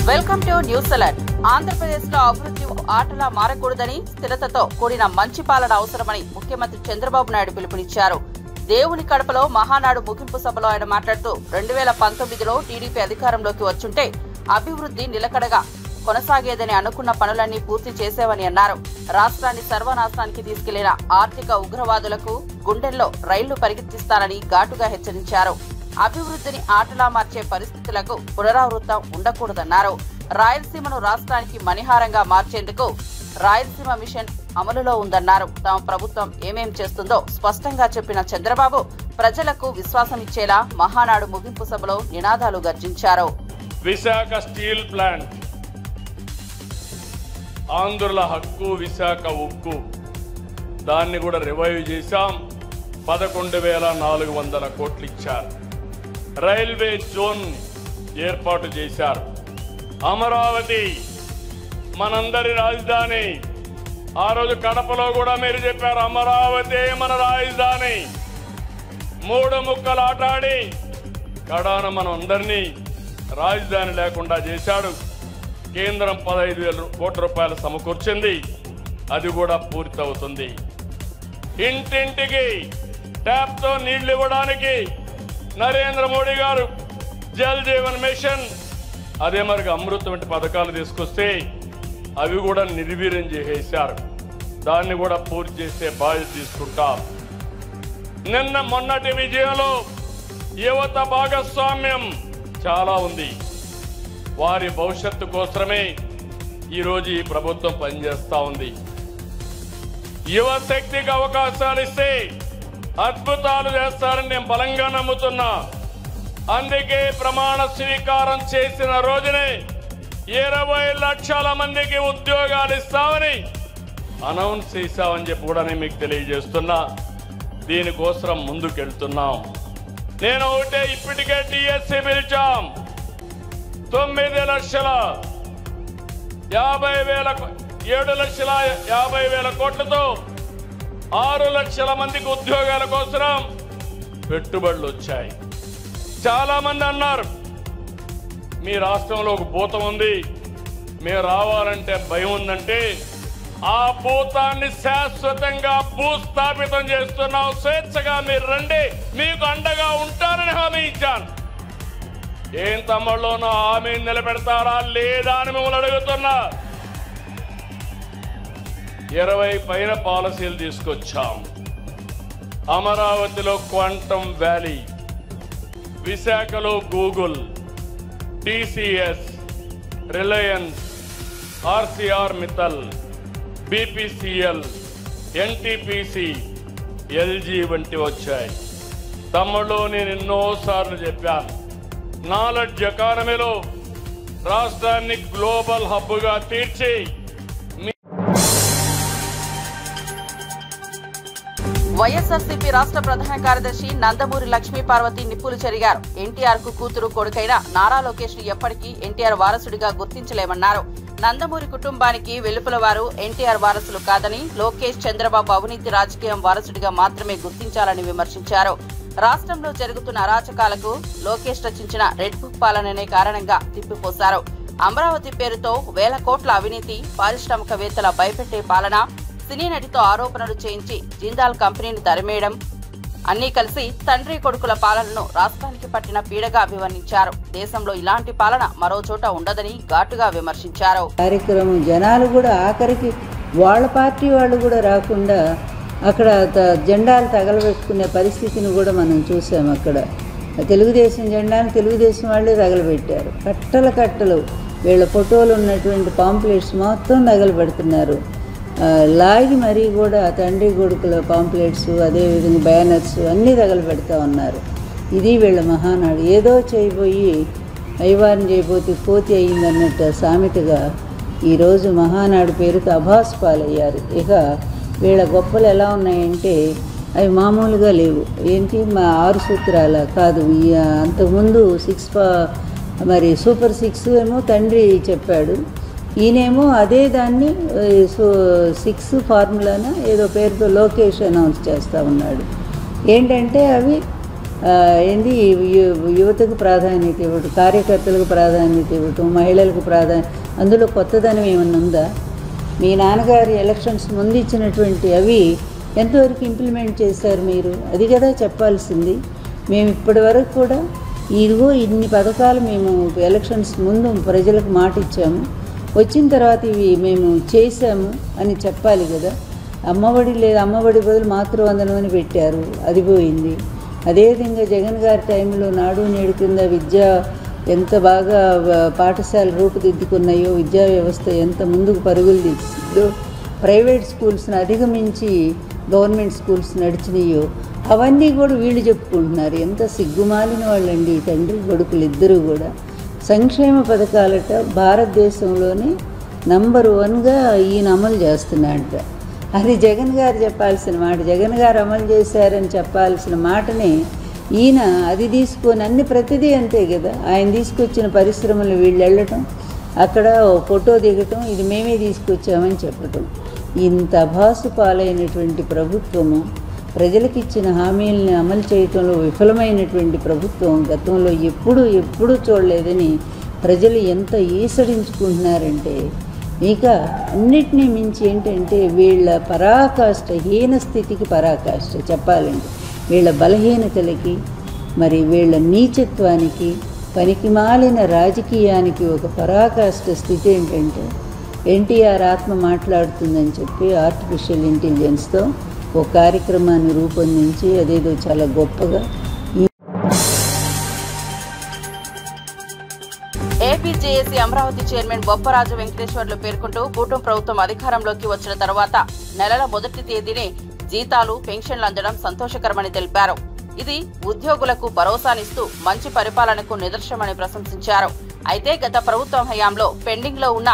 Welcome to news alert. ఆంధ్రప్రదేశ్లో అభివృద్ధి ఆటలా మారకూడదని స్థిరతతో కూడిన మంచి పాలన అవసరమని ముఖ్యమంత్రి చంద్రబాబు నాయుడు పిలుపునిచ్చారు. దేవుని కడపలో మహానాడు ముగింపు సభలో ఆయన మాట్లాడుతూ 2019లో టీడీపీ అధికారంలోకి వచ్చుంటే అభివృద్ధి నిలకడగా కొనసాగేదని అనుకున్న పనులన్నీ పూర్తి చేసేవని అన్నారు. రాష్ట్రాన్ని సర్వనాశనానికి తీసుకెళ్లిన ఆర్థిక ఉగ్రవాదులకు గుండెల్లో రైళ్లు పరిగెత్తిస్తారని ఘాటుగా హెచ్చరించారు. అభివృద్ధిని ఆటలా మార్చే పరిస్థితులకు పునరావృతం ఉండకూడదన్నారు. రాయలసీమను రాష్ట్రానికి మణిహారంగా మార్చేందుకు రాయలసీమ మిషన్ అమలులో ఉందన్నారు. తమ ప్రభుత్వం ఏమేం చేస్తుందో స్పష్టంగా చెప్పిన చంద్రబాబు ప్రజలకు విశ్వాసం ఇచ్చేలా మహానాడు ముగింపు సభలో నినాదాలు గర్జించారు. విశాఖ స్టీల్ ప్లాంట్, ఆంధ్రుల హక్కు, విశాఖ ఉక్కు, దాన్ని కూడా రివైవ్ చేశాం. 11,400 కోట్లు ఇచ్చారు. రైల్వే జోన్ ఏర్పాటు చేశారు. అమరావతి మనందరి రాజధాని. ఆ రోజు కడపలో కూడా మీరు చెప్పారు అమరావతి మన రాజధాని. 3 ముక్కలు ఆటాడి కడాన మనం అందరినీ రాజధాని లేకుండా చేశాడు. కేంద్రం 15,000 కోట్ల రూపాయలు సమకూర్చింది. అది కూడా పూర్తవుతుంది. ఇంటింటికి ట్యాప్తో నీళ్లు ఇవ్వడానికి నరేంద్ర మోడీ గారు జల్ జీవన్ మిషన్, అదే మరికి అమృత్ వంటి పథకాలు తీసుకొస్తే అవి కూడా నిర్వీర్యం చేసేశారు. దాన్ని కూడా పూర్తి చేసే బాధ్యత తీసుకుంటాం. మొన్నటి విజయంలో యువత భాగస్వామ్యం చాలా ఉంది. వారి భవిష్యత్తు కోసమే ఈరోజు ఈ ప్రభుత్వం పనిచేస్తా ఉంది. యువ శక్తికి అవకాశాలు ఇస్తే అద్భుతాలు చేస్తారని నేను బలంగా నమ్ముతున్నా. అందుకే ప్రమాణ స్వీకారం చేసిన రోజునే 20 లక్షల మందికి ఉద్యోగాలు ఇస్తామని అనౌన్స్ చేశామని చెప్పి కూడా నేను మీకు తెలియజేస్తున్నా. దీనికోసం ముందుకెళ్తున్నాం. నేను ఒకటే, ఇప్పటికే డిఎస్సి పిలిచాం. 7,50,000 కోట్లతో 6 లక్షల మందికి ఉద్యోగాల కోసం పెట్టుబడులు వచ్చాయి. చాలా మంది అన్నారు మీ రాష్ట్రంలో ఒక భూతం ఉంది, మేము రావాలంటే భయం ఉందంటే ఆ భూతాన్ని శాశ్వతంగా భూస్థాపితం చేస్తున్నాం. స్వేచ్ఛగా మీరు రండి, మీకు అండగా ఉంటారని హామీ ఇచ్చాను. ఏం తమ్ముళ్ళు నా హామీని నిలబెడతారా లేదా అని మిమ్మల్ని అడుగుతున్నా. 20 పైన పాలసీలు తీసుకొచ్చాం. అమరావతిలో క్వాంటమ్ వ్యాలీ, విశాఖలో Google, TCS, Reliance, RCR Mittal, BPCL, NTPC, LG వంటి వచ్చాయి. తమ్ముళ్ళు నేను ఎన్నోసార్లు చెప్పాను, నాలెడ్జ్ ఎకానమీలో రాష్ట్రాన్ని గ్లోబల్ హబ్గా తీర్చి వైఎస్ఆర్సీపీ రాష్ట్ర ప్రధాన కార్యదర్శి నందమూరి లక్ష్మీ పార్వతి నిప్పులు చెరిగారు. ఎన్టీఆర్ కు కూతురు కొడుకైన నారా లోకేష్ ను ఎప్పటికీ ఎన్టీఆర్ వారసుడిగా గుర్తించలేమన్నారు. నందమూరి కుటుంబానికి వెలుపల వారు ఎన్టీఆర్ వారసులు కాదని, లోకేష్ చంద్రబాబు అవినీతి రాజకీయం వారసుడిగా మాత్రమే గుర్తించాలని విమర్శించారు. రాష్ట్రంలో జరుగుతున్న అరాచకాలకు లోకేష్ రచించిన రెడ్ బుక్ పాలననే కారణంగా తిప్పిపోశారు. అమరావతి పేరుతో 1,000 కోట్ల అవినీతి, పారిశ్రామికవేత్తల భయపెట్టే పాలన, సినీ నటితో ఆరోపణలు చేయించి జిందాల్ కంపెనీని తరిమేయడం అన్నీ కలిసి తండ్రి కొడుకుల పాలనను రాష్ట్రానికి పట్టిన పీడగా అభివర్ణించారు. దేశంలో ఇలాంటి పాలన మరో చోట ఉండదని ఘాటుగా విమర్శించారు. కార్యక్రమం జనాలు కూడా ఆఖరికి వాళ్ళ పార్టీ వాళ్ళు కూడా రాకుండా అక్కడ జెండాలు తగలబెట్టుకునే పరిస్థితిని కూడా మనం చూసాం. అక్కడ తెలుగుదేశం జెండాను తెలుగుదేశం వాళ్ళే తగలబెట్టారు. కట్టలు వీళ్ళ ఫోటోలు ఉన్నటువంటి పాంప్లెట్స్ మొత్తం తగలబెడుతున్నారు. లాగి మరీ కూడా తండ్రి కొడుకుల పాంప్లెట్స్, అదేవిధంగా బ్యానర్స్ అన్నీ తగలబెడతా ఉన్నారు. ఇది వీళ్ళ మహానాడు. ఏదో చేయబోయి అయ్యవారిని చేయబోతే కోతి అయ్యిందన్నట్టు సామెతగా ఈరోజు మహానాడు పేరుతో అభాస్ పాలయ్యారు. ఇక వీళ్ళ గొప్పలు ఎలా ఉన్నాయంటే అవి మామూలుగా లేవు. ఏంటి మా 6 సూత్రాల కాదు, అంతకుముందు 6 మరి సూపర్ 6 ఏమో తండ్రి చెప్పాడు. ఈయనేమో అదే దాన్ని 6 ఫార్ములాన ఏదో పేరుతో లోకేష్ అనౌన్స్ చేస్తూ ఉన్నాడు. ఏంటంటే అవి ఏంది యువతకు ప్రాధాన్యత ఇవ్వటం, కార్యకర్తలకు ప్రాధాన్యత ఇవ్వటం, మహిళలకు అందులో కొత్తదనం ఏమన్నా ఉందా? మీ నాన్నగారి ఎలక్షన్స్ ముందు ఇచ్చినటువంటి అవి ఎంతవరకు ఇంప్లిమెంట్ చేశారు మీరు? అది కదా చెప్పాల్సింది. మేము ఇప్పటి వరకు కూడా ఇదిగో ఇన్ని పథకాలు మేము ఎలక్షన్స్ ముందు ప్రజలకు మాట ఇచ్చాము, వచ్చిన తర్వాత ఇవి మేము చేశాము అని చెప్పాలి కదా. అమ్మఒడి లేదు, అమ్మఒడి బదులు మాతృవందనం అని పెట్టారు, అది పోయింది. అదేవిధంగా జగన్ గారి టైంలో నాడు నేడు కింద విద్య ఎంత బాగా పాఠశాల రూపుదిద్దుకున్నాయో, విద్యా వ్యవస్థ ఎంత ముందుకు పరుగులు తీసిందో, ప్రైవేట్ స్కూల్స్ని అధిగమించి గవర్నమెంట్ స్కూల్స్ నడిచినాయో అవన్నీ కూడా వీళ్ళు చెప్పుకుంటున్నారు. ఎంత సిగ్గుమాలిన వాళ్ళండి తండ్రి కొడుకులు ఇద్దరూ కూడా. సంక్షేమ పథకాలట భారతదేశంలోనే నంబర్ 1గా ఈయన అమలు చేస్తున్నాడట. అది జగన్ గారు చెప్పాల్సిన మాట. జగన్ గారు అమలు చేశారని చెప్పాల్సిన మాటని ఈయన అది తీసుకొని అన్ని ప్రతిదీ అంతే కదా. ఆయన తీసుకొచ్చిన పరిశ్రమలు వీళ్ళు వెళ్ళటం, అక్కడ ఫోటో దిగటం, ఇది మేమే తీసుకొచ్చామని చెప్పటం. ఇంత అభాసు పాలైనటువంటి ప్రభుత్వము, ప్రజలకు ఇచ్చిన హామీలను అమలు చేయటంలో విఫలమైనటువంటి ప్రభుత్వం గతంలో ఎప్పుడూ చూడలేదని ప్రజలు ఎంత ఈసడించుకుంటున్నారంటే, ఇక అన్నిటినీ మించి ఏంటంటే వీళ్ళ పరాకాష్ట, హీన స్థితికి పరాకాష్ట చెప్పాలంటే, వీళ్ళ బలహీనతలకి, మరి వీళ్ళ నీచత్వానికి, పనికిమాలిన రాజకీయానికి ఒక పరాకాష్ట స్థితి ఏంటంటే, ఎన్టీఆర్ ఆత్మ మాట్లాడుతుందని చెప్పి ఆర్టిఫిషియల్ ఇంటెలిజెన్స్తో ఒక కార్యక్రమాన్ని రూపొందించి అదేదో చాలా గొప్పగా. ఏపీజేఏసీ అమరావతి చైర్మన్ బొప్పరాజు వెంకటేశ్వర్లు పేర్కొంటూ కూటమి ప్రభుత్వం అధికారంలోకి వచ్చిన తర్వాత నెలల మొదటి తేదీనే జీతాలు, పెన్షన్లు అందడం సంతోషకరమని తెలిపారు. ఇది ఉద్యోగులకు భరోసానిస్తూ మంచి పరిపాలనకు నిదర్శనమని ప్రశంసించారు. అయితే గత ప్రభుత్వం హయాంలో పెండింగ్ లో ఉన్న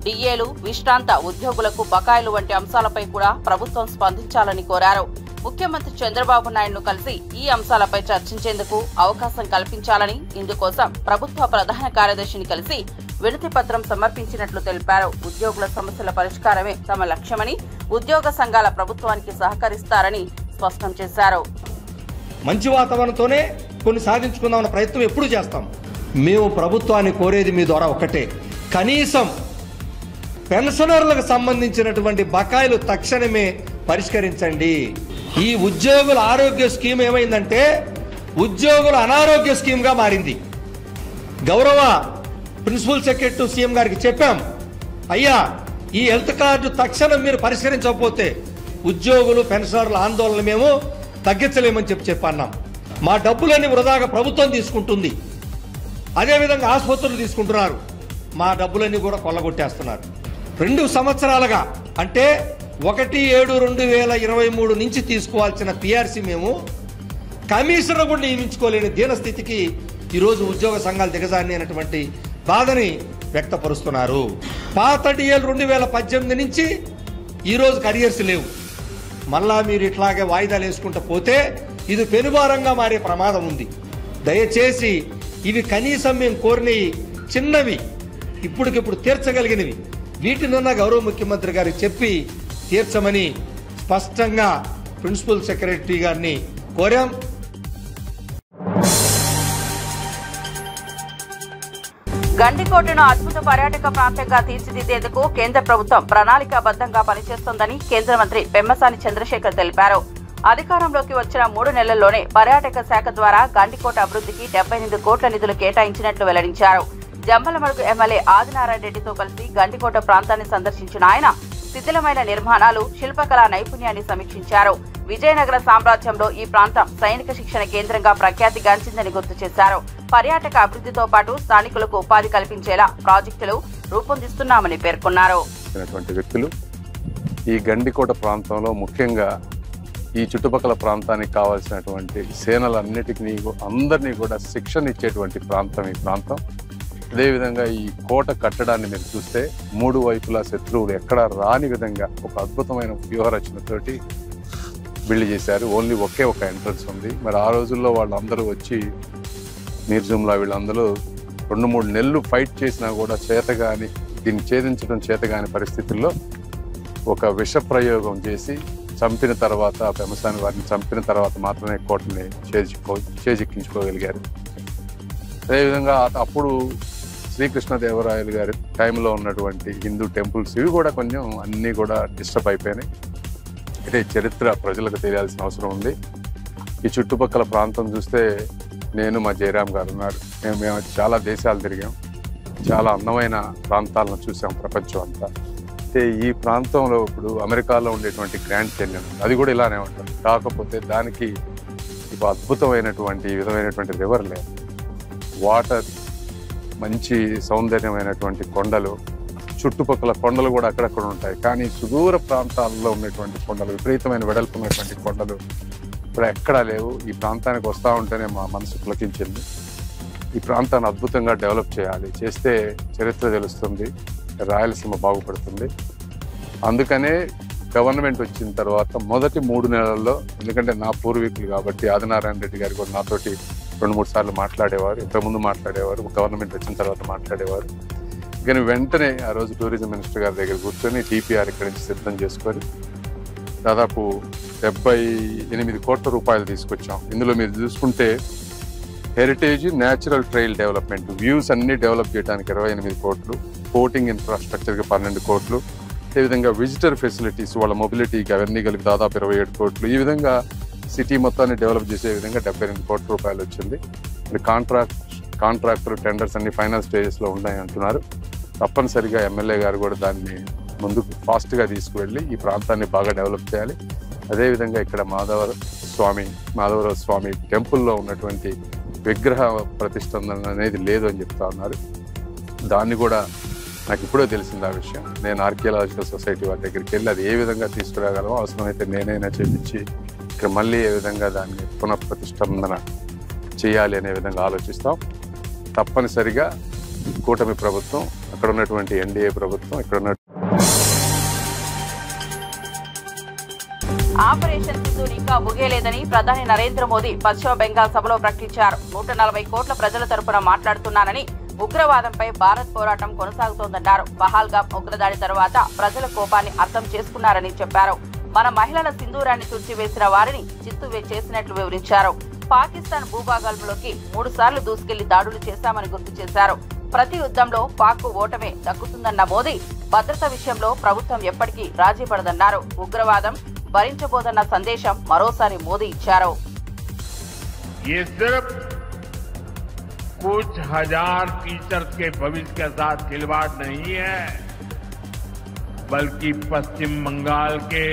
డిఏలు, విశ్రాంత ఉద్యోగులకు బకాయిలు వంటి అంశాలపై కూడా ప్రభుత్వం స్పందించాలని కోరారు. ముఖ్యమంత్రి చంద్రబాబు నాయుడును కలిసి ఈ అంశాలపై చర్చించేందుకు అవకాశం కల్పించాలని, ఇందుకోసం ప్రభుత్వ ప్రధాన కార్యదర్శిని కలిసి వినతి పత్రం సమర్పించినట్లు తెలిపారు. ఉద్యోగుల సమస్యల పరిష్కారమే తమ లక్ష్యమని, ఉద్యోగ సంఘాల ప్రభుత్వానికి సహకరిస్తారని స్పష్టం చేశారు. మంచి వాతావరణంతోనే కొన్ని సాధించుకుందామన్న ప్రయత్నం ఎప్పుడు చేస్తాం. మేము ప్రభుత్వాన్ని కోరేది మీ ద్వారా ఒకటే, కనీసం పెన్షనర్లకు సంబంధించినటువంటి బకాయిలు తక్షణమే పరిష్కరించండి. ఈ ఉద్యోగుల ఆరోగ్య స్కీమ్ ఏమైందంటే ఉద్యోగుల అనారోగ్య స్కీమ్గా మారింది. గౌరవ ప్రిన్సిపల్ సెక్రటరీ సీఎం గారికి చెప్పాం, అయ్యా ఈ హెల్త్ కార్డు తక్షణం మీరు పరిష్కరించకపోతే ఉద్యోగులు పెన్షనర్ల ఆందోళన మేము తగ్గించలేమని చెప్పన్నాం. మా డబ్బులన్నీ వృధాగా ప్రభుత్వం తీసుకుంటుంది, అదేవిధంగా ఆసుపత్రులు తీసుకుంటున్నారు, మా డబ్బులన్నీ కూడా కొల్లగొట్టేస్తున్నారు. 2 సంవత్సరాలుగా అంటే 1/7/2023 నుంచి తీసుకోవాల్సిన పిఆర్సీ మేము కమిషనర్ కూడా నియమించుకోలేని దీనస్థితికి ఈరోజు ఉద్యోగ సంఘాలు దిగజారిని అనేటువంటి బాధని వ్యక్తపరుస్తున్నారు. పాత డిఎల్ 2018 నుంచి ఈరోజు కరియర్స్ లేవు. మళ్ళా మీరు ఇట్లాగే వాయిదాలు వేసుకుంటూ పోతే ఇది పెనుభారంగా మారే ప్రమాదం ఉంది. దయచేసి ఇవి కనీసం మేము కోరినవి చిన్నవి, ఇప్పటికిప్పుడు తీర్చగలిగినవి, వీటినన్నా గౌరవ ముఖ్యమంత్రి గారికి చెప్పి తీర్చమని స్పష్టంగా ప్రిన్సిపల్ సెక్రటరీ గారిని కోరాం. గండికోటను అద్భుత పర్యాటక ప్రాంతంగా తీర్చిదిద్దేందుకు కేంద్ర ప్రభుత్వం ప్రణాళికాబద్ధంగా పనిచేస్తోందని కేంద్ర మంత్రి పెమ్మసాని చంద్రశేఖర్ తెలిపారు. అధికారంలోకి వచ్చిన 3 నెలల్లోనే పర్యాటక శాఖ ద్వారా గండికోట అభివృద్ధికి 78 కోట్ల నిధులు కేటాయించినట్లు వెల్లడించారు. జమ్మలమడుగు ఎమ్మెల్యే ఆదినారాయణ రెడ్డితో కలిసి గండికోట ప్రాంతాన్ని సందర్శించిన ఆయన శిథిలమైన నిర్మాణాలు, శిల్పకళా నైపుణ్యాన్ని సమీక్షించారు. విజయనగర సామ్రాజ్యంలో ఈ ప్రాంతం సైనిక శిక్షణ కేంద్రంగా ప్రఖ్యాతిగాంచిందని గుర్తు చేశారు. పర్యాటక అభివృద్ధితో పాటు స్థానికులకు ఉపాధి కల్పించేలా ప్రాజెక్టులు రూపొందిస్తున్నామని పేర్కొన్నారు. వ్యక్తులు ఈ గండికోట ప్రాంతంలో, ముఖ్యంగా ఈ చుట్టుపక్కల ప్రాంతానికి కావాల్సినటువంటి సేనలన్నిటికీ అందరినీ కూడా శిక్షణ ఇచ్చేటువంటి ప్రాంతం ఈ ప్రాంతం. అదేవిధంగా ఈ కోట కట్టడాన్ని మీరు చూస్తే 3 వైపులా శత్రువులు ఎక్కడా రాని విధంగా ఒక అద్భుతమైన వ్యూహరచనతోటి బిల్డ్ చేశారు. ఓన్లీ ఒకే ఒక ఎంట్రన్స్ ఉంది. మరి ఆ రోజుల్లో వాళ్ళందరూ వచ్చి మీర్జుమ్లా వీళ్ళందరూ 2-3 నెలలు ఫైట్ చేసినా కూడా దీన్ని ఛేదించడం చేతగాని పరిస్థితుల్లో ఒక విష ప్రయోగం చేసి చంపిన తర్వాత పెమసాని వారిని చంపిన తర్వాత మాత్రమే కోటని చేజిక్కించుకోగలిగారు. అదేవిధంగా అప్పుడు శ్రీకృష్ణదేవరాయలు గారి టైంలో ఉన్నటువంటి హిందూ టెంపుల్స్ ఇవి కూడా కొంచెం అన్నీ కూడా డిస్టర్బ్ అయిపోయినాయి. ఇదే చరిత్ర ప్రజలకు తెలియాల్సిన అవసరం ఉంది. ఈ చుట్టుపక్కల ప్రాంతం చూస్తే నేను మా జయరామ్ గారు ఉన్నారు, మేము చాలా దేశాలు తిరిగాం, చాలా అందమైన ప్రాంతాలను చూసాం ప్రపంచం అంతా. అయితే ఈ ప్రాంతంలో ఇప్పుడు అమెరికాలో ఉండేటువంటి గ్రాండ్ కెన్యన్ అది కూడా ఇలానే ఉంటుంది. కాకపోతే దానికి ఇప్పుడు అద్భుతమైనటువంటి విధమైనటువంటి రివర్ లేదు, వాటర్, మంచి సౌందర్యమైనటువంటి కొండలు, చుట్టుపక్కల కొండలు కూడా అక్కడక్కడ ఉంటాయి. కానీ సుదూర ప్రాంతాల్లో ఉన్నటువంటి కొండలు, విపరీతమైన వెడల్పు ఉన్నటువంటి కొండలు ఇప్పుడు ఎక్కడా లేవు. ఈ ప్రాంతానికి వస్తూ ఉంటేనే మా మనసు పులకించింది. ఈ ప్రాంతాన్ని అద్భుతంగా డెవలప్ చేయాలి, చేస్తే చరిత్ర తెలుస్తుంది, రాయలసీమ బాగుపడుతుంది. అందుకనే గవర్నమెంట్ వచ్చిన తర్వాత మొదటి 3 నెలల్లో, ఎందుకంటే నా పూర్వీకులు కాబట్టి ఆదినారాయణ రెడ్డి గారు కూడా నాతోటి 2-3 సార్లు మాట్లాడేవారు, ఇంతకుముందు మాట్లాడేవారు, గవర్నమెంట్ వచ్చిన తర్వాత మాట్లాడేవారు. కానీ వెంటనే ఆ రోజు టూరిజం మినిస్టర్ గారి దగ్గర కూర్చొని టీపీఆర్ ఇక్కడి నుంచి సిద్ధం చేసుకొని దాదాపు 78 కోట్ల రూపాయలు తీసుకొచ్చాం. ఇందులో మీరు చూసుకుంటే heritage, natural trail development, views అన్ని డెవలప్ చేయడానికి 28 కోట్లు, బోటింగ్ ఇన్ఫ్రాస్ట్రక్చర్కి 12 కోట్లు, అదేవిధంగా విజిటర్ ఫెసిలిటీస్ వాళ్ళ మొబిలిటీకి అవన్నీ కలిపి దాదాపు 27 కోట్లు, ఈ విధంగా సిటీ మొత్తాన్ని డెవలప్ చేసే విధంగా 78 కోట్ల రూపాయలు వచ్చింది. మరి కాంట్రాక్టర్ టెండర్స్ అన్ని ఫైనల్ స్టేజెస్లో ఉన్నాయి అంటున్నారు. తప్పనిసరిగా ఎమ్మెల్యే గారు కూడా దాన్ని ముందుకు ఫాస్ట్గా తీసుకువెళ్ళి ఈ ప్రాంతాన్ని బాగా డెవలప్ చేయాలి. అదేవిధంగా ఇక్కడ మాధవరావు స్వామి టెంపుల్లో ఉన్నటువంటి విగ్రహ ప్రతిష్టంభన అనేది లేదు అని చెప్తా ఉన్నారు. దాన్ని కూడా నాకు ఇప్పుడే తెలిసింది ఆ విషయం. నేను ఆర్కియాలజికల్ సొసైటీ వారి దగ్గరికి వెళ్ళి అది ఏ విధంగా తీసుకురాగలమో, అవసరమైతే నేనైనా చేపించి ఇక్కడ మళ్ళీ ఏ విధంగా దాన్ని పునఃప్రతిష్టంభన చేయాలి అనే విధంగా ఆలోచిస్తాం. తప్పనిసరిగా కూటమి ప్రభుత్వం, అక్కడ ఉన్నటువంటి ఎన్డీఏ ప్రభుత్వం, ఇక్కడ ఉన్న ఆపరేషన్ సింధూర్ ఇంకా ముగియలేదని ప్రధాని నరేంద్ర మోదీ పశ్చిమ బెంగాల్ సభలో ప్రకటించారు. 140 కోట్ల ప్రజల తరపున మాట్లాడుతున్నానని, ఉగ్రవాదంపై భారత్ పోరాటం కొనసాగుతోందన్నారు. పహల్గామ్ ఉగ్రదాడి తర్వాత ప్రజల కోపాన్ని అర్థం చేసుకున్నారని చెప్పారు. మన మహిళల సింధూరాన్ని తుడిచివేసిన వారిని చిత్తు చేసినట్లు వివరించారు. పాకిస్తాన్ భూభాగాల్లోకి 3 సార్లు దూసుకెళ్లి దాడులు చేశామని గుర్తు చేశారు. ప్రతి యుద్ధంలో పాక్ ఓటమే దక్కుతుందన్న మోదీ, భద్రత విషయంలో ప్రభుత్వం ఎప్పటికీ రాజీ పడదన్నారు. ఉగ్రవాదం భరించబోదన్న సందేశం మరోసారి మోదీ ఇచ్చారు. कुछ हजार टीचर्स के भविष्य के साथ खिलवाड़ नहीं है, बल्कि पश्चिम बंगाल के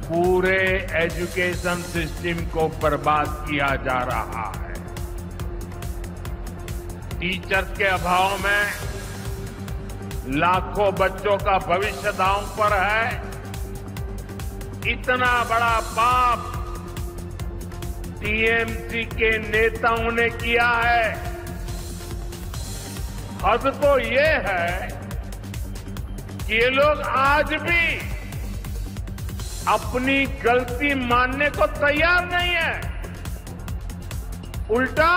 पूरे एजुकेशन सिस्टम को बर्बाद किया जा रहा है। टीचर्स के अभाव में लाखों बच्चों का भविष्य दांव पर है। इतना बड़ा पाप टीएमसी के नेताओं ने किया है। हद तो ये है कि ये लोग आज भी अपनी गलती मानने को तैयार नहीं है। उल्टा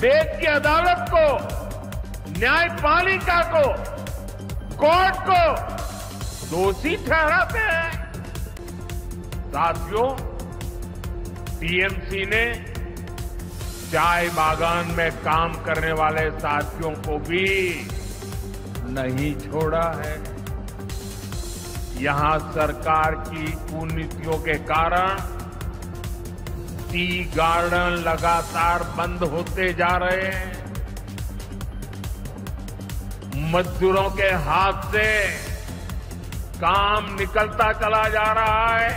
देश की अदालत को, न्यायपालिका को, कोर्ट को दोषी ठहराते हैं। साथियों, टीएमसी ने चाय बागान में काम करने वाले साथियों को भी नहीं छोड़ा है। यहां सरकार की कुनीतियों के कारण टी गार्डन लगातार बंद होते जा रहे हैं। मजदूरों के हाथ से काम निकलता चला जा रहा है।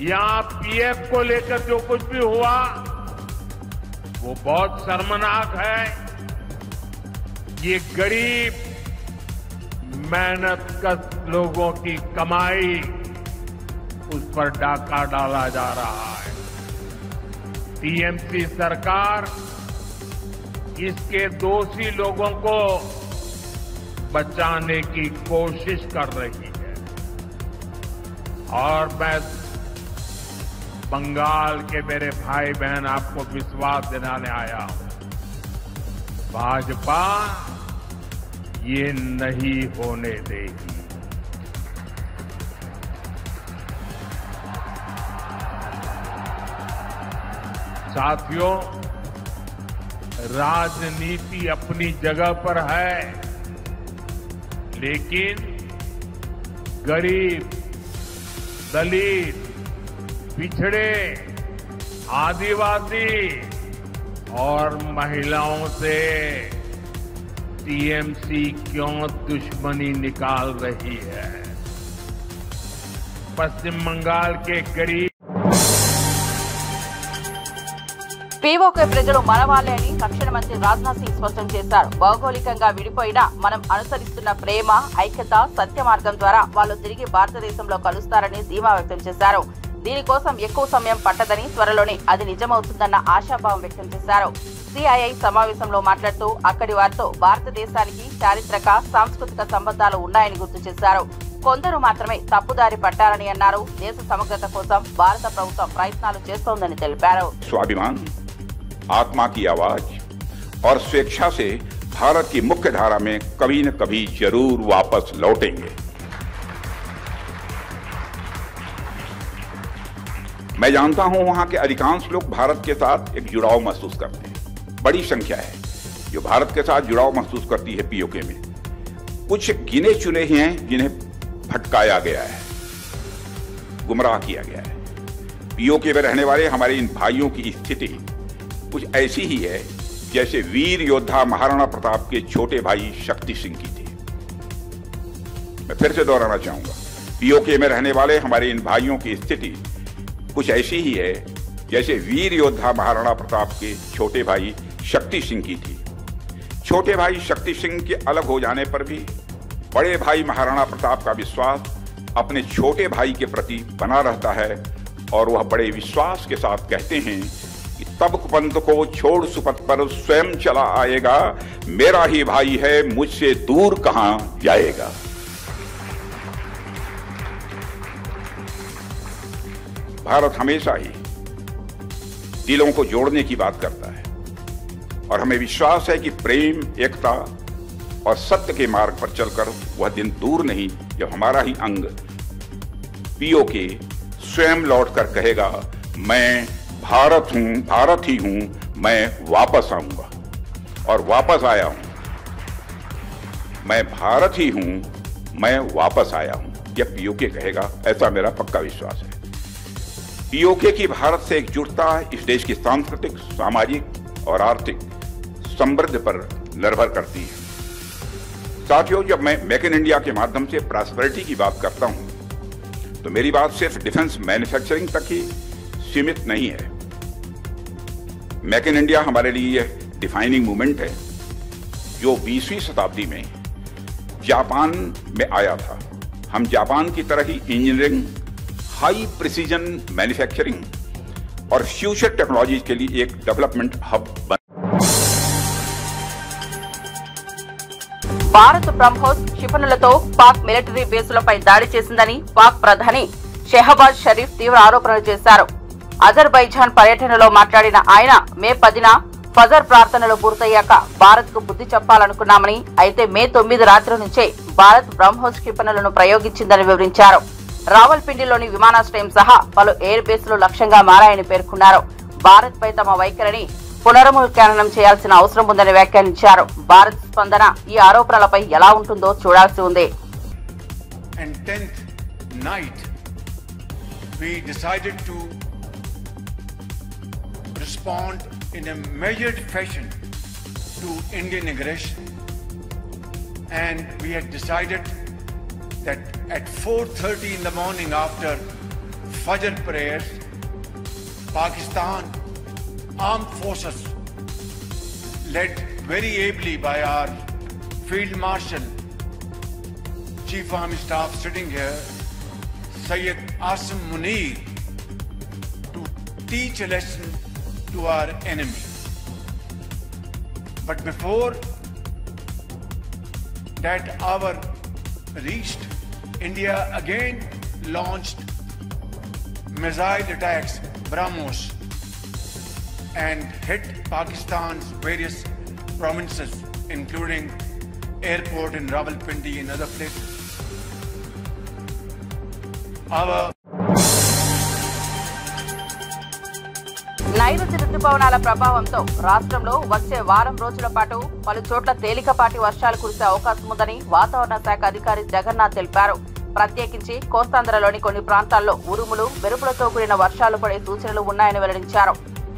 यहां पीएफ को लेकर जो कुछ भी हुआ वो बहुत शर्मनाक है। ये गरीब मेहनतकश लोगों की कमाई, उस पर डाका डाला जा रहा है। टीएमसी सरकार इसके दोषी लोगों को बचाने की कोशिश कर रही है। और मैं बंगाल के मेरे भाई बहन आपको विश्वास दिलाने आया हूं, भाजपा ये नहीं होने देगी। साथियों, राजनीति अपनी जगह पर है, लेकिन गरीब, दलित, पिछड़े, आदिवासी और महिलाओं से टीएमसी क्यों दुश्मनी निकाल रही है? पश्चिम बंगाल के गरीब పీఓకే ప్రజలు మనవాళ్లే అని రక్షణ మంత్రి రాజ్నాథ్ సింగ్ స్పష్టం చేశారు. భౌగోళికంగా విడిపోయినా మనం అనుసరిస్తున్న ప్రేమ, ఐక్యత, సత్య మార్గం ద్వారా వాళ్ళు తిరిగి భారతదేశంలో కలుస్తారని ధీమా వ్యక్తం చేశారు. దీనికోసం ఎక్కువ సమయం పట్టదని, త్వరలోనే అది నిజమవుతుందన్న ఆశాభావం వ్యక్తం చేశారు. సిఐఐ సమావేశంలో మాట్లాడుతూ అక్కడి వారితో భారతదేశానికి చారిత్రక, సాంస్కృతిక సంబంధాలు ఉన్నాయని గుర్తు చేశారు. కొందరు మాత్రమే తప్పుదారి పట్టారని అన్నారు. దేశ సమగ్రత కోసం భారత ప్రభుత్వం ప్రయత్నాలు చేస్తోందని తెలిపారు. स्वाभिमान, आत्मा की आवाज और स्वेच्छा से भारत की मुख्य धारा में कभी न कभी जरूर वापस लौटेंगे। मैं जानता हूं वहां के अधिकांश लोग भारत के साथ एक जुड़ाव महसूस करते हैं। बड़ी संख्या है जो भारत के साथ जुड़ाव महसूस करती है पीओके में। कुछ गिने चुने ही हैं जिन्हें भटकाया गया है, गुमराह किया गया है। पीओके में रहने वाले हमारे इन भाइयों की स्थिति कुछ ऐसी ही है जैसे वीर योद्धा महाराणा प्रताप के छोटे भाई शक्ति सिंह की थी। मैं फिर से दोहराना चाहूंगा, पीओके में रहने वाले हमारे इन भाइयों की स्थिति कुछ ऐसी ही है जैसे वीर योद्धा महाराणा प्रताप के छोटे भाई शक्ति सिंह की थी। छोटे भाई शक्ति सिंह के अलग हो जाने पर भी बड़े भाई महाराणा प्रताप का विश्वास अपने छोटे भाई के प्रति बना रहता है और वह बड़े विश्वास के साथ कहते हैं कि तब पंत को छोड़ सुपथ पर स्वयं चला आएगा, मेरा ही भाई है, मुझसे दूर कहां जाएगा। भारत हमेशा ही दिलों को जोड़ने की बात करता है और हमें विश्वास है कि प्रेम, एकता और सत्य के मार्ग पर चलकर वह दिन दूर नहीं जब हमारा ही अंग पीओके स्वयं लौटकर कहेगा, मैं भारत हूं, भारत ही हूं, मैं वापस आऊंगा और वापस आया हूं। मैं भारत ही हूं, मैं वापस आया हूं, यह पीओके कहेगा, ऐसा मेरा पक्का विश्वास है। पीओके की भारत से एकजुटता इस देश की सांस्कृतिक, सामाजिक और आर्थिक समृद्धि पर निर्भर करती है। साथियों, जब मैं मेक इन इंडिया के माध्यम से प्रॉस्पेरिटी की बात करता हूं तो मेरी बात सिर्फ डिफेंस मैन्युफैक्चरिंग तक ही सीमित नहीं है। मेक इन इंडिया हमारे लिए यह डिफाइनिंग मूवमेंट है जो 20वीं शताब्दी में जापान में आया था। हम जापान की तरह ही इंजीनियरिंग, हाई प्रिसीजन मैन्युफैक्चरिंग और फ्यूचर टेक्नोलॉजी के लिए एक डेवलपमेंट हब बन। భారత్ బ్రహ్మోస్ క్షిపణులతో పాక్ మిలిటరీ బేసులపై దాడి చేసిందని పాక్ ప్రధాని షెహబాజ్ షరీఫ్ తీవ్ర ఆరోపణలు చేశారు. అజర్బైజాన్ పర్యటనలో మాట్లాడిన ఆయన మే 10న ఫజర్ ప్రార్థనలు పూర్తయ్యాక భారత్ కు బుద్ధి చెప్పాలనుకున్నామని, అయితే మే 9 రాత్రి నుంచే భారత్ బ్రహ్మోస్ క్షిపణులను ప్రయోగించిందని వివరించారు. రావల్పిండిలోని విమానాశ్రయం సహా పలు ఎయిర్ బేస్లు లక్ష్యంగా మారాయని పేర్కొన్నారు. భారత్ పై తమ వైఖరిని పునర్విచారణ చేయాల్సిన అవసరం ఉందని వ్యాఖ్యానించారు. భారత్ స్పందన ఈ ఆరోపణలపై ఎలా ఉంటుందో చూడాల్సి ఉంది. And 10th night we decided to respond in a measured fashion to Indian aggression, and we had decided that at 4:30 in the morning after Fajr prayers, Pakistan Armed Forces, led very ably by our Field Marshal, Chief Army Staff sitting here, Syed Asim Munir, to teach a lesson to our enemy. But before that hour reached, India again launched missile attacks, BrahMos, and hit Pakistan's various provinces, including airport in Rawalpindi and other places. నైరుతి రుతుపవనాల ప్రభావంతో రాష్ట్రంలో వచ్చే వారం రోజుల పాటు పలు చోట్ల తేలికపాటి వర్షాలు కురిసే అవకాశం ఉందని వాతావరణ శాఖ అధికారి జగన్నాథ్ తెలిపారు. ప్రత్యేకించి కోస్తాంధ్రలోని కొన్ని ప్రాంతాల్లో ఉరుములు, మెరుపులతో కూడిన వర్షాలు పడే సూచనలు ఉన్నాయని వెల్లడించారు.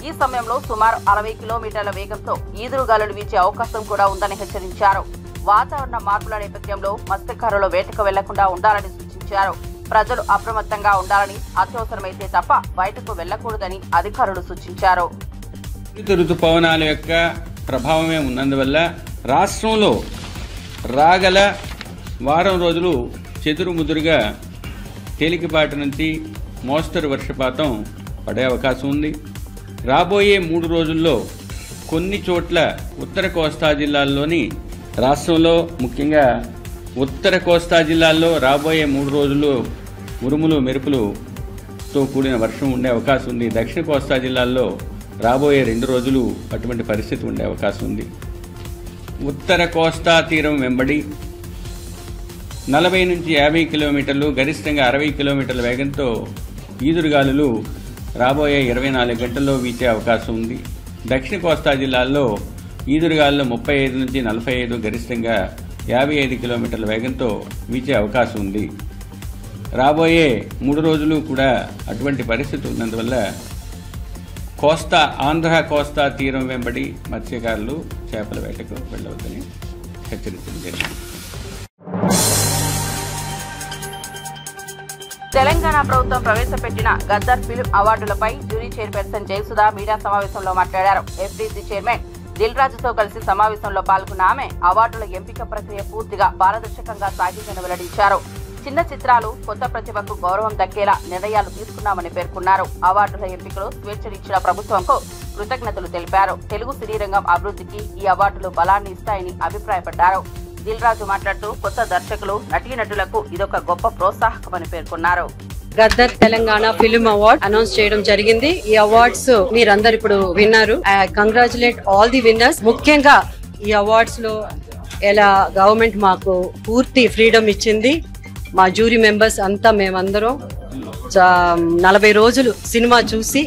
ఈ సమయంలో సుమారు 60 కిలోమీటర్ల వేగంతో ఈదురుగాలులు వీచే అవకాశం కూడా ఉందని హెచ్చరించారు. వాతావరణ మార్పుల నేపథ్యంలో మత్స్యకారులు వేటకు వెళ్లకుండా ఉండాలని సూచించారు. ప్రజలు అప్రమత్తంగా ఉండాలని, అత్యవసరమైతే తప్ప బయటకు వెళ్లకూడదని అధికారులు సూచించారు. ఋతుపవనాల యొక్క ప్రభావమే ఉన్నందువల్ల రాష్ట్రంలో రాగల వారం రోజులు చెదురుముదురుగా తేలికపాటి నుంచి మోస్తరు వర్షపాతం పడే అవకాశం ఉంది. రాబోయే 3 రోజుల్లో కొన్ని చోట్ల ఉత్తర కోస్తా జిల్లాల్లోని రాష్ట్రంలో ముఖ్యంగా ఉత్తర కోస్తా జిల్లాల్లో రాబోయే 3 రోజుల్లో ఉరుములు, మెరుపులతో కూడిన వర్షం ఉండే అవకాశం ఉంది. దక్షిణ కోస్తా జిల్లాల్లో రాబోయే 2 రోజులు అటువంటి పరిస్థితి ఉండే అవకాశం ఉంది. ఉత్తర కోస్తా తీరం వెంబడి 40 నుంచి 50 కిలోమీటర్లు, గరిష్టంగా 60 కిలోమీటర్ల వేగంతో ఈదురుగాలులు రాబోయే 24 గంటల్లో వీచే అవకాశం ఉంది. దక్షిణ కోస్తా జిల్లాల్లో ఈదురుగాలులు 35 నుంచి 45, గరిష్టంగా 55 కిలోమీటర్ల వేగంతో వీచే అవకాశం ఉంది. రాబోయే 3 రోజులు కూడా అటువంటి పరిస్థితి ఉన్నందువల్ల ఆంధ్ర కోస్తా తీరం వెంబడి మత్స్యకారులు చేపల వేటకు వెళ్ళవద్దని హెచ్చరించడం జరిగింది. తెలంగాణ ప్రభుత్వం ప్రవేశపెట్టిన గద్దర్ ఫిల్మ్ అవార్డులపై జ్యూరీ చైర్పర్సన్ జయసుధ మీడియా సమావేశంలో మాట్లాడారు. ఎఫ్డీసీ చైర్మన్ దిల్ రాజుతో కలిసి సమావేశంలో పాల్గొన్న ఆమె అవార్డుల ఎంపిక ప్రక్రియ పూర్తిగా పారదర్శకంగా సాగిందని వెల్లడించారు. చిన్న చిత్రాలు, కొత్త ప్రతిభకు గౌరవం దక్కేలా నిర్ణయాలు తీసుకున్నామని పేర్కొన్నారు. అవార్డుల ఎంపికలో స్వేచ్ఛనిచ్చిన ప్రభుత్వంకు కృతజ్ఞతలు తెలిపారు. తెలుగు సినీ రంగం అభివృద్ధికి ఈ అవార్డులు బలాన్ని ఇస్తాయని అభిప్రాయపడ్డారు. దిల్ రాజు మాట్లాడుతూ కొత్త దర్శకులు, నటీనటులకు ఇదొక గొప్ప ప్రోత్సాహకమని పేర్కొన్నారు. Gaddar Telangana film award announce చేయడం జరిగింది. ఈ అవార్డ్స్ మీరందరు ఇప్పుడు విన్నారు. Congratulate all the winners. ముఖ్యంగా ఈ అవార్డ్స్ లో ఎలా గవర్నమెంట్ మాకు పూర్తి ఫ్రీడమ్ ఇచ్చింది. మా జ్యూరీ మెంబర్స్ అంతా మేమందరం 40 రోజులు సినిమా చూసి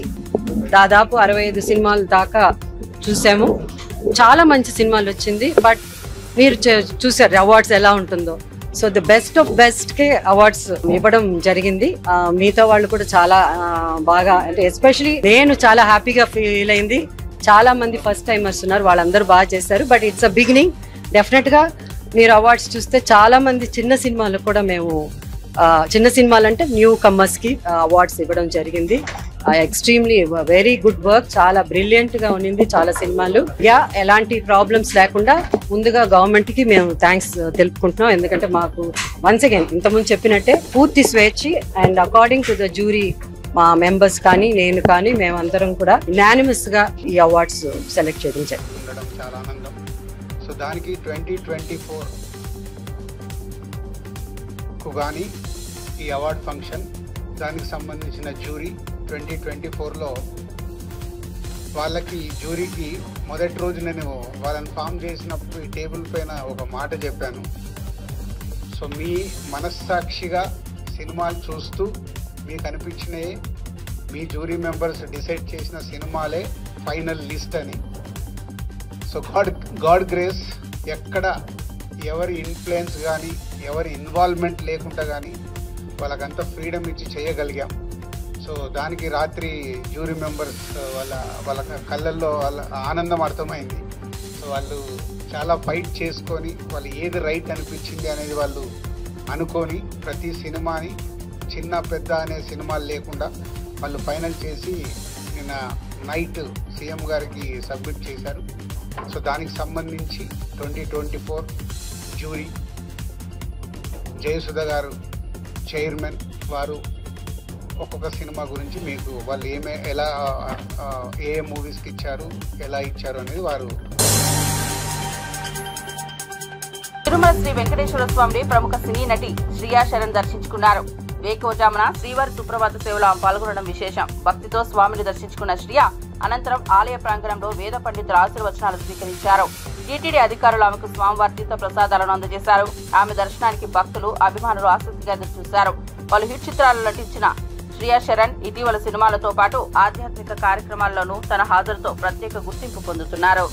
దాదాపు 65 సినిమాల దాకా చూసాము. చాలా మంచి సినిమాలు వచ్చింది. బట్ మీరు చూసారు అవార్డ్స్ ఎలా ఉంటుందో. So the best of best K awards ఇవ్వడం జరిగింది. మిగతా వాళ్ళు కూడా చాలా బాగా, అంటే ఎస్పెషలీ నేను చాలా హ్యాపీగా ఫీల్ అయింది. చాలా మంది ఫస్ట్ టైమర్స్ ఉన్నారు, వాళ్ళందరూ బాగా చేశారు. But it's a beginning. Definite గా మీరు అవార్డ్స్ చూస్తే చాలా మంది చిన్న సినిమాలు కూడా మేము చిన్న సినిమాలు అంటే న్యూ కమ్మర్స్ కి అవార్డ్స్ ఇవ్వడం జరిగింది. Extremely very good work. చాలా బ్రిలియంట్ గా ఉన్నింది చాలా సినిమాలు. ఎలాంటి ప్రాబ్లమ్స్ లేకుండా ముందుగా గవర్నమెంట్ కి మేము థ్యాంక్స్ తెలుపుకుంటున్నాం. ఎందుకంటే మాకు వన్స్ అగైన్ ఇంతకుముందు చెప్పినట్టే పూర్తి స్వేచ్ఛ and according to the jury మా మెంబర్స్ కానీ నేను కానీ మేమందరం కూడా యునానిమస్ గా ఈ అవార్డ్స్ సెలెక్ట్ చేయడం జరిగింది. చాలా ఆనందం. సో దానికి 2024 కు కానీ ఈ అవార్డ్ ఫంక్షన్, దానికి సంబంధించిన జ్యూరీ 2024లో వాళ్ళకి జ్యూరీకి మొదటి రోజు నేను వాళ్ళని ఫామ్ చేసినప్పుడు ఈ టేబుల్ పైన ఒక మాట చెప్పాను. సో మీ మనస్సాక్షిగా సినిమాలు చూస్తూ మీకు అనిపించినవి మీ జ్యూరీ మెంబర్స్ డిసైడ్ చేసిన సినిమాలే ఫైనల్ లిస్ట్ అని. సో గాడ్ గ్రేస్, ఎక్కడ ఎవరి ఇన్ఫ్లుయెన్స్ కానీ ఎవరి ఇన్వాల్వ్మెంట్ లేకుండా కానీ వాళ్ళకంతా ఫ్రీడమ్ ఇచ్చి చేయగలిగాం. సో దానికి రాత్రి జ్యూరీ మెంబర్స్ వాళ్ళ కళ్ళల్లో వాళ్ళ ఆనందం అర్థమైంది. సో వాళ్ళు చాలా ఫైట్ చేసుకొని వాళ్ళు ఏది రైట్ అనిపించింది అనేది వాళ్ళు అనుకొని ప్రతి సినిమాని చిన్న పెద్ద అనే సినిమాలు లేకుండా వాళ్ళు ఫైనల్ చేసి నిన్న నైట్ సీఎం గారికి సబ్మిట్ చేశారు. సో దానికి సంబంధించి 2024 జ్యూరీ జయసుధ గారు చైర్మన్, వారు ఒక్కొక్క సినిమా గురించి మీకు వాళ్ళు ఎలా ఏ మూవీస్కి ఇచ్చారు, ఎలా ఇచ్చారు అనేది వారు. తిరుమల శ్రీ వెంకటేశ్వర స్వామిని ప్రముఖ సినీ నటి శ్రియా శరణ్ దర్శించుకున్నారు. వేకువజామున శ్రీవారి సుప్రభాత సేవలో పాల్గొనడం విశేషం. భక్తితో స్వామిని దర్శించుకున్న శ్రియా అనంతరం ఆలయ ప్రాంగణంలో వేద పండితుల ఆశీర్వచనాలు స్వీకరించారు. టీటీడీ అధికారులు ఆమెకు స్వామివారి తీర్థ ప్రసాదాలను అందజేశారు. ఆమె దర్శనానికి భక్తులు, అభిమానులు ఆసక్తిగా ఎదురుచూశారు. పలు హిట్ చిత్రాలు నటించిన శ్రియా శరణ్ ఇటీవల సినిమాలతో పాటు ఆధ్యాత్మిక కార్యక్రమాల్లోనూ తన హాజరుతో ప్రత్యేక గుర్తింపు పొందుతున్నారు.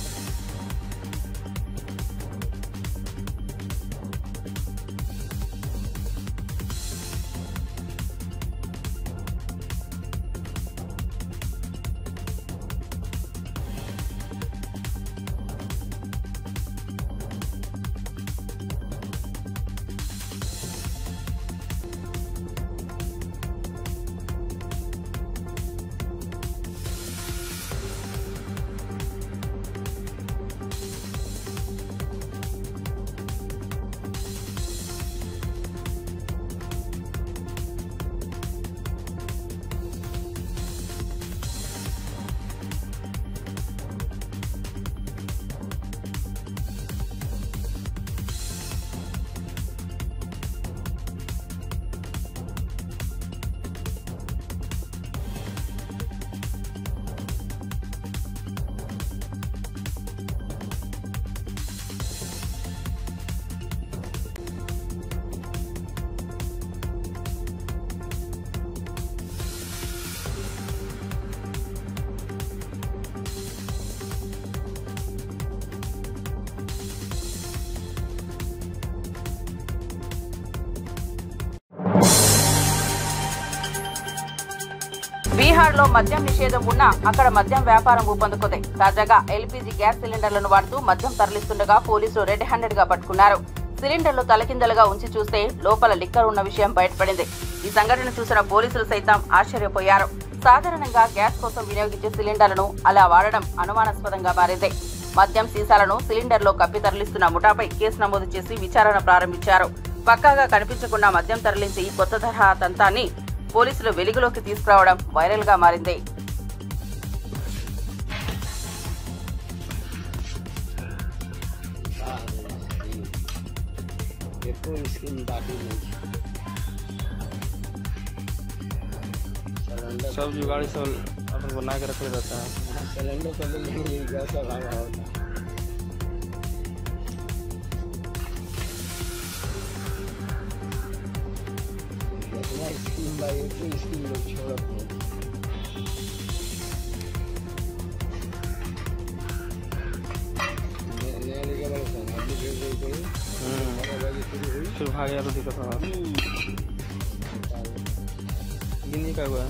బీహార్లో మద్యం నిషేధం ఉన్నా అక్కడ మద్యం వ్యాపారం ఊపందుకుంది. తాజాగా ఎల్పీజీ గ్యాస్ సిలిండర్లను వాడుతూ మద్యం తరలిస్తుండగా పోలీసులు రెడ్ హ్యాండెడ్ గా పట్టుకున్నారు. సిలిండర్లు తలకిందలుగా ఉంచి చూస్తే లోపల లిక్కర్ ఉన్న విషయం బయటపడింది. ఈ సంఘటన చూసిన పోలీసులు సైతం ఆశ్చర్యపోయారు. సాధారణంగా గ్యాస్ కోసం వినియోగించే సిలిండర్లను అలా వాడడం అనుమానాస్పదంగా మారింది. మద్యం సీసాలను సిలిండర్లో కప్పి తరలిస్తున్న ముఠాపై కేసు నమోదు చేసి విచారణ ప్రారంభించారు. పక్కాగా కనిపించకుండా మద్యం తరలించే ఈ కొత్త తరహా తంతాన్ని పోలీసులు వెలుగులోకి తీసుకురావడం వైరల్ గా మారింది. सब जुगाड़ सब अपन बना के रख रहता है। सिलेंडर को गैस लगा होता है। स्कीम भाई स्कीम लोग छोड़ फिर भाग गया तो दिक्कत होगा। गिनी का हुआ